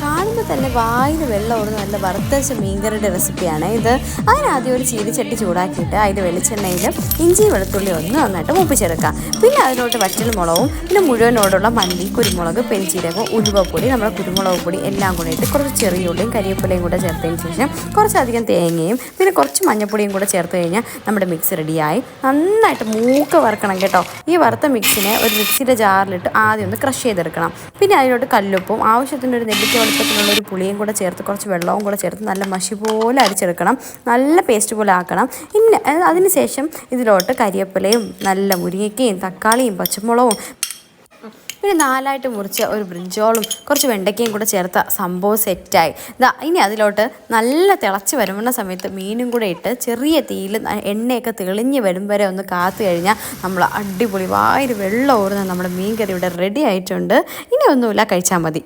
കാണുമ്പോൾ തന്നെ വായിൽ വെള്ളം ഓടുന്ന നല്ല വറുത്തരച്ച മീൻകറിയുടെ റെസിപ്പിയാണ് ഇത്. അതിനാദ്യം ഒരു ചീനിച്ചട്ടി ചൂടാക്കിയിട്ട് അതിൻ്റെ വെളിച്ചെണ്ണയിൽ ഇഞ്ചി വെളുത്തുള്ളി ഒന്ന് നന്നായിട്ട് മൂപ്പിച്ചെടുക്കാം. പിന്നെ അതിലോട്ട് വറ്റൽമുളകും പിന്നെ മുഴുവനോടുള്ള മല്ലി, കുരുമുളക്, പെരിഞ്ചീരകം, ഉലുവപ്പൊടി, നമ്മുടെ കുരുമുളക് പൊടി എല്ലാം കൂടെ ഇട്ട് കുറച്ച് ചെറിയ ഉള്ളിയും കരിവേപ്പിലയും കൂടെ ചേർത്തതിന് ശേഷം കുറച്ചധികം തേങ്ങയും പിന്നെ കുറച്ച് മഞ്ഞൾപ്പൊടിയും കൂടെ ചേർത്ത് കഴിഞ്ഞാൽ നമ്മുടെ മിക്സ് റെഡിയായി. നന്നായിട്ട് മൂക്ക് വറുക്കണം കേട്ടോ. ഈ വറുത്ത മിക്സിനെ ഒരു മിക്സിയുടെ ജാറിലിട്ട് ആദ്യം ഒന്ന് ക്രഷ് ചെയ്തെടുക്കണം. പിന്നെ അതിലോട്ട് കല്ലുപ്പും ആവശ്യത്തിനൊരു നെല്ലിക്ക വലുപ്പത്തിലുള്ള ഒരു പുളിയും കൂടെ ചേർത്ത് കുറച്ച് വെള്ളവും കൂടെ ചേർത്ത് നല്ല മഷി പോലെ അരിച്ചെടുക്കണം. നല്ല പേസ്റ്റ് പോലെ ആക്കണം. പിന്നെ അതിന് ശേഷം ഇതിലോട്ട് കരിവേപ്പിലയും നല്ല മുരിങ്ങയ്ക്കയും തക്കാളിയും പച്ചമുളകും പിന്നെ 4ആയിട്ട് മുറിച്ച ഒരു ബ്രിഞ്ചോളും കുറച്ച് വെണ്ടയ്ക്കയും കൂടെ ചേർത്ത സംഭവം സെറ്റായി. ഇനി അതിലോട്ട് നല്ല തിളച്ച് വരുന്ന സമയത്ത് മീനും കൂടെ ഇട്ട് ചെറിയ തീയിൽ എണ്ണയൊക്കെ തെളിഞ്ഞ് വരും വരെ ഒന്ന് കാത്തു കഴിഞ്ഞാൽ നമ്മൾ അടിപൊളി വായിൽ വെള്ളം ഓടുന്ന നമ്മുടെ മീൻ കറി ഇവിടെ റെഡി ആയിട്ടുണ്ട്. ഇനി ഒന്നുമില്ല, കഴിച്ചാൽ മതി.